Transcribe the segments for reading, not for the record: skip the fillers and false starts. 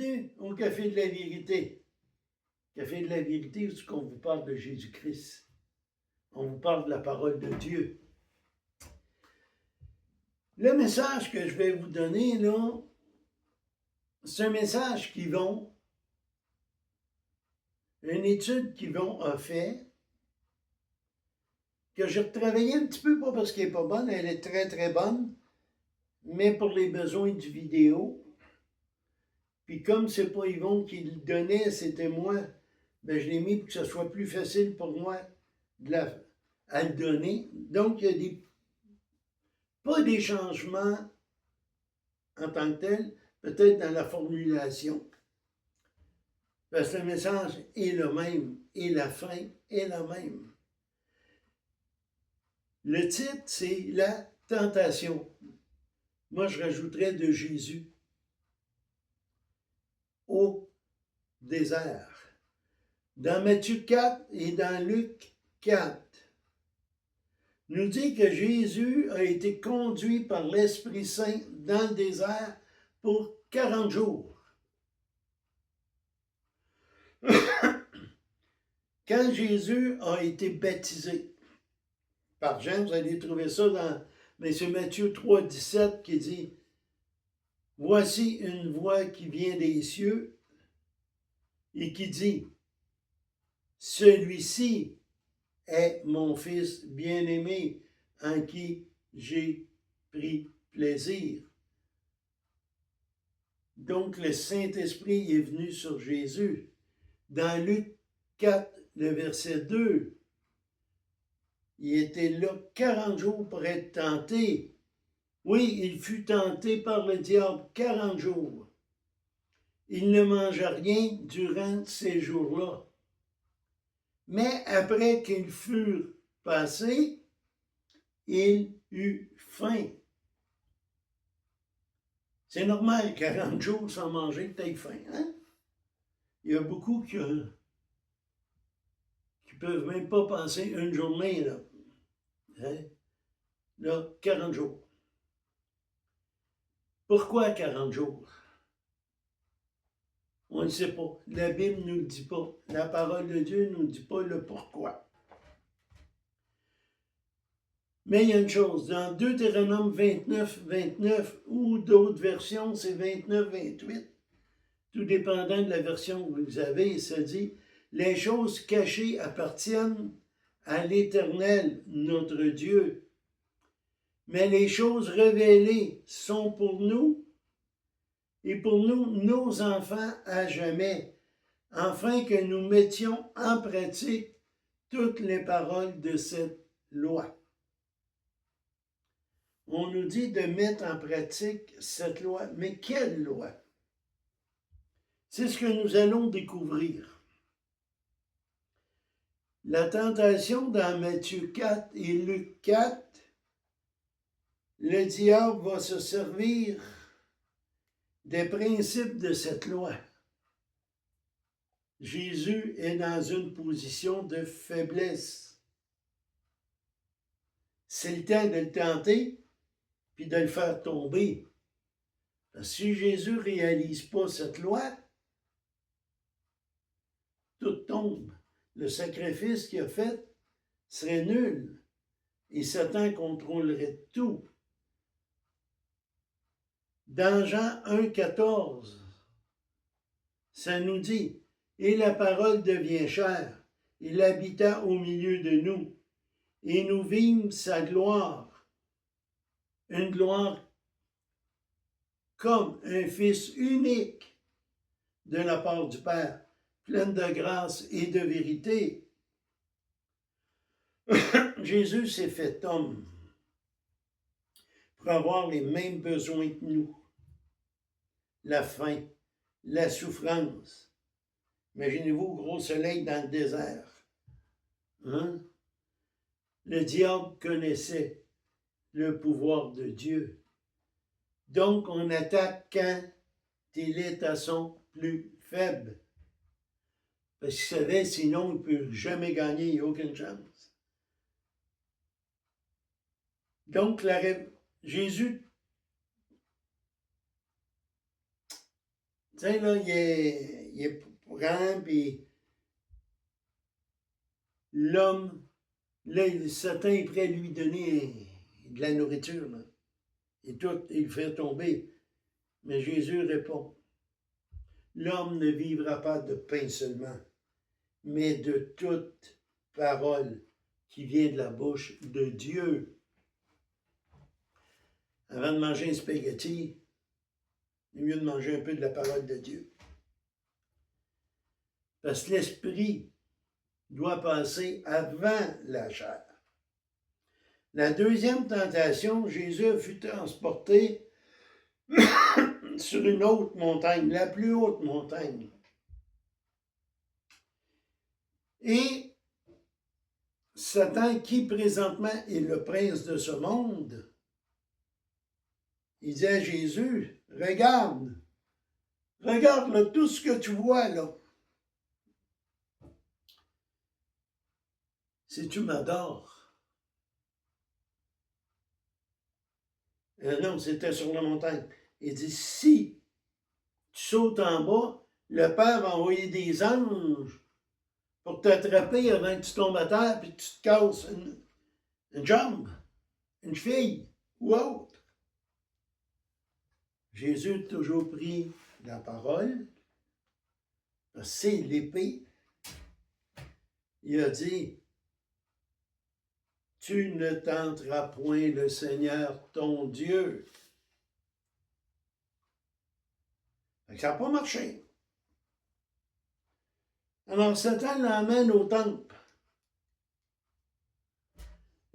Bienvenue au Café de la Vérité. Café de la Vérité, où on vous parle de Jésus-Christ. On vous parle de la parole de Dieu. Le message que je vais vous donner, là, c'est un message qu'Yvon, une étude qu'Yvon a fait, que j'ai retravaillé un petit peu, pas parce qu'elle n'est pas bonne, elle est très très bonne, mais pour les besoins du vidéo. Puis comme c'est pas Yvon qui le donnait, c'était moi, ben je l'ai mis pour que ce soit plus facile pour moi à le donner. Donc, il y a pas des changements en tant que tel, peut-être dans la formulation. Parce que le message est le même et la fin est la même. Le titre, c'est la tentation. Moi, je rajouterais de Jésus au désert. Dans Matthieu 4 et dans Luc 4, nous dit que Jésus a été conduit par l'Esprit Saint dans le désert pour 40 jours. Quand Jésus a été baptisé par Jean, vous allez trouver ça dans Matthieu 3, 17 qui dit « Voici une voix qui vient des cieux et qui dit « Celui-ci est mon Fils bien-aimé en qui j'ai pris plaisir. » Donc le Saint-Esprit est venu sur Jésus. Dans Luc 4, le verset 2, il était là 40 jours pour être tenté. Oui, il fut tenté par le diable 40 jours. Il ne mangea rien durant ces jours-là. Mais après qu'ils furent passés, il eut faim. C'est normal, 40 jours sans manger, que tu aies faim, hein? Il y a beaucoup qui peuvent même pas passer une journée, là. Hein? Là, 40 jours. Pourquoi 40 jours? On ne sait pas. La Bible ne nous le dit pas. La parole de Dieu ne nous dit pas le pourquoi. Mais il y a une chose, dans Deutéronome 29, 29, ou d'autres versions, c'est 29, 28, tout dépendant de la version que vous avez, ça dit « Les choses cachées appartiennent à l'Éternel, notre Dieu, mais les choses révélées sont pour nous et pour nous, nos enfants à jamais, afin que nous mettions en pratique toutes les paroles de cette loi. » On nous dit de mettre en pratique cette loi. Mais quelle loi? C'est ce que nous allons découvrir. La tentation dans Matthieu 4 et Luc 4, le diable va se servir des principes de cette loi. Jésus est dans une position de faiblesse. C'est le temps de le tenter, puis de le faire tomber. Parce que si Jésus ne réalise pas cette loi, tout tombe. Le sacrifice qu'il a fait serait nul. Et Satan contrôlerait tout. Dans Jean 1, 14, ça nous dit « Et la parole devient chair, il habita au milieu de nous, et nous vîmes sa gloire, une gloire comme un Fils unique de la part du Père, pleine de grâce et de vérité. » Jésus s'est fait homme pour avoir les mêmes besoins que nous. La faim, la souffrance. Imaginez-vous au gros soleil dans le désert. Hein? Le diable connaissait le pouvoir de Dieu. Donc, on attaque quand il est à son plus faible. Parce qu'il savait, sinon, il ne peut jamais gagner, il n'y a aucune chance. Donc, Jésus, Tu sais, là, il est grand, puis l'homme, là, Satan est prêt à lui donner de la nourriture, là. Et tout, il le fait tomber. Mais Jésus répond, l'homme ne vivra pas de pain seulement, mais de toute parole qui vient de la bouche de Dieu. Avant de manger un spaghetti, il est mieux de manger un peu de la parole de Dieu. Parce que l'esprit doit passer avant la chair. La deuxième tentation, Jésus fut transporté sur une autre montagne, la plus haute montagne. Et Satan, qui présentement est le prince de ce monde, il dit à Jésus, regarde là, tout ce que tu vois là. Si tu m'adores. Non, c'était sur la montagne. Il dit, si tu sautes en bas, le Père va envoyer des anges pour t'attraper avant que tu tombes à terre et que tu te casses une jambe, une cheville ou autre. Jésus a toujours pris la parole, c'est l'épée. Il a dit, tu ne tenteras point le Seigneur ton Dieu. Ça n'a pas marché. Alors Satan l'emmène au temple.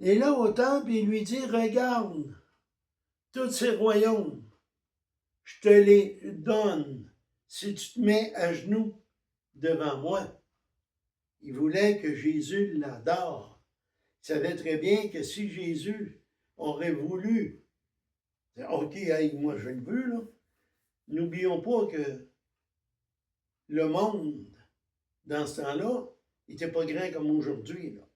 Et là, au temple, il lui dit, regarde, tous ces royaumes, je te les donne si tu te mets à genoux devant moi. Il voulait que Jésus l'adore. Il savait très bien que si Jésus aurait voulu, OK, hey, moi je le veux, là. N'oublions pas que le monde, dans ce temps-là, n'était pas grand comme aujourd'hui, là.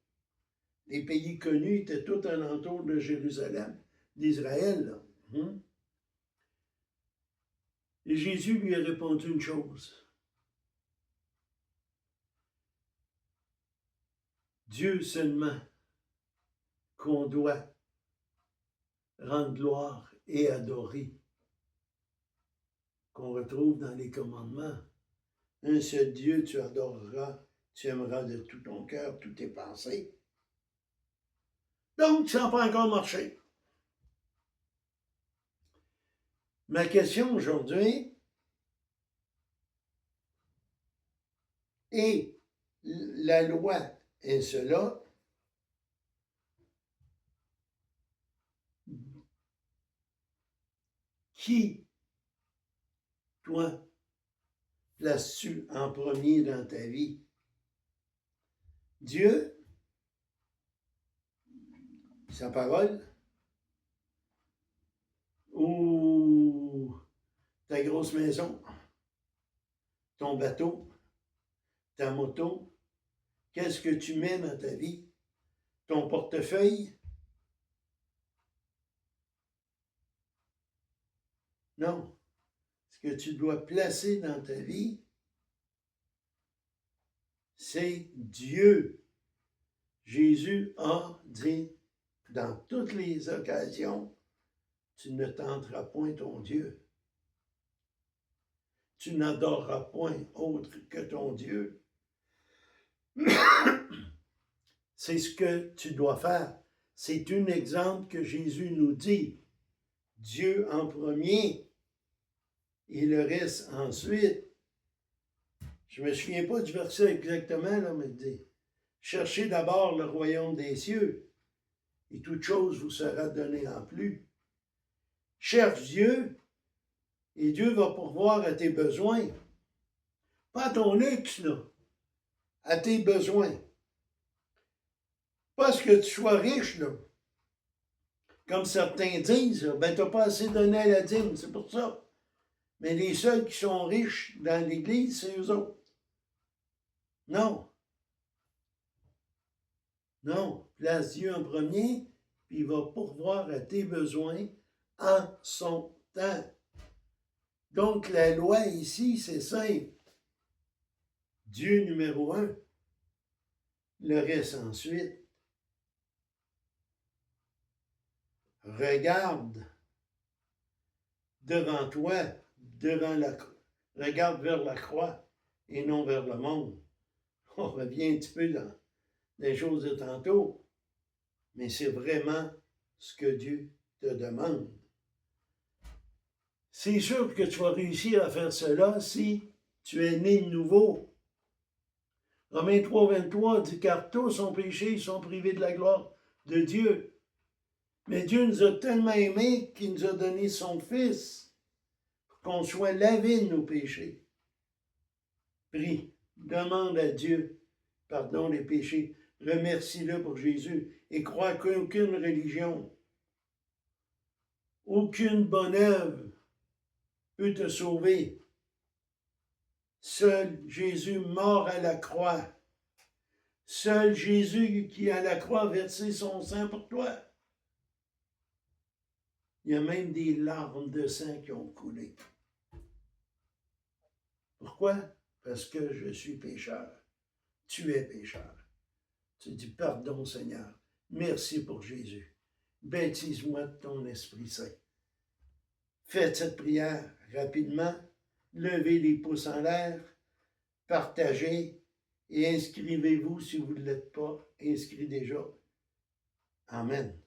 Les pays connus étaient tout alentour de Jérusalem, d'Israël, là. Et Jésus lui a répondu une chose. Dieu seulement qu'on doit rendre gloire et adorer, qu'on retrouve dans les commandements. Un seul Dieu, tu adoreras, tu aimeras de tout ton cœur, toutes tes pensées. Donc, ça n'a pas encore marché. Ma question aujourd'hui est, la loi est cela, qui, toi, places-tu en premier dans ta vie? Dieu, sa parole, ou ta grosse maison, ton bateau, ta moto? Qu'est-ce que tu mets dans ta vie? Ton portefeuille? Non. Ce que tu dois placer dans ta vie, c'est Dieu. Jésus a dit dans toutes les occasions, tu ne tenteras point ton Dieu. Tu n'adoreras point autre que ton Dieu. C'est ce que tu dois faire. C'est un exemple que Jésus nous dit. Dieu en premier et le reste ensuite. Je ne me souviens pas du verset exactement, là, mais il dit, cherchez d'abord le royaume des cieux et toute chose vous sera donnée en plus. Cherche Dieu et Dieu va pourvoir à tes besoins. Pas à ton luxe, là, à tes besoins. Pas ce que tu sois riche, là. Comme certains disent, ben t'as pas assez donné à la dîme, c'est pour ça. Mais les seuls qui sont riches dans l'Église, c'est eux autres. Non. Non. Place Dieu en premier, puis il va pourvoir à tes besoins en son temps. Donc, la loi ici, c'est simple. Dieu numéro 1, le reste ensuite. Regarde devant toi, regarde vers la croix et non vers le monde. On revient un petit peu dans les choses de tantôt, mais c'est vraiment ce que Dieu te demande. C'est sûr que tu vas réussir à faire cela si tu es né de nouveau. Romains 3, 23 dit, car tous sont péchés, ils sont privés de la gloire de Dieu. Mais Dieu nous a tellement aimés qu'il nous a donné son Fils pour qu'on soit lavé de nos péchés. Prie, demande à Dieu pardon des péchés, remercie-le pour Jésus et crois qu'aucune religion, aucune bonne œuvre peut te sauver. Seul Jésus mort à la croix, seul Jésus qui à la croix a versé son sang pour toi. Il y a même des larmes de sang qui ont coulé. Pourquoi? Parce que je suis pécheur. Tu es pécheur. Tu dis pardon Seigneur. Merci pour Jésus. Baptise-moi de ton Esprit Saint. Faites cette prière rapidement. Levez les pouces en l'air. Partagez et inscrivez-vous si vous ne l'êtes pas inscrit déjà. Amen.